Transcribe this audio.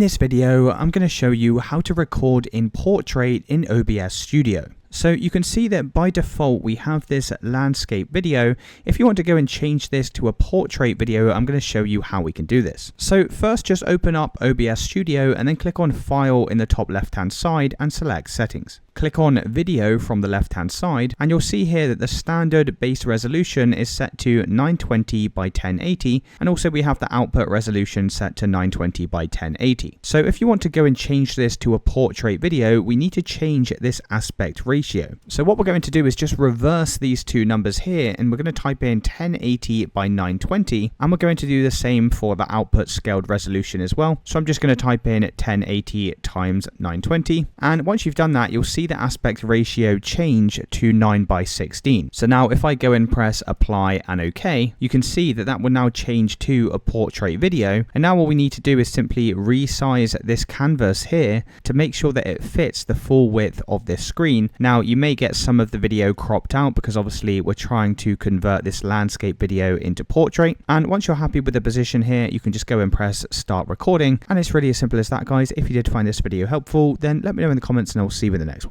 this video, I'm going to show you how to record in portrait in OBS Studio. So you can see that by default we have this landscape video. If you want to go and change this to a portrait video, I'm going to show you how we can do this. So first just open up OBS Studio and then click on File in the top left hand side and select Settings. Click on Video from the left hand side and you'll see here that the standard base resolution is set to 920 by 1080, and also we have the output resolution set to 920 by 1080. So if you want to go and change this to a portrait video, we need to change this aspect ratio. So what we're going to do is just reverse these two numbers here, and we're going to type in 1080 by 920, and we're going to do the same for the output scaled resolution as well. So I'm just going to type in 1080 times 920, and once you've done that, you'll see the aspect ratio change to 9 by 16. So now if I go and press apply and OK, you can see that that will now change to a portrait video. And now all we need to do is simply resize this canvas here to make sure that it fits the full width of this screen. Now you may get some of the video cropped out because obviously we're trying to convert this landscape video into portrait. And once you're happy with the position here, you can just go and press start recording. And it's really as simple as that, guys. If you did find this video helpful, then let me know in the comments and I'll see you in the next one.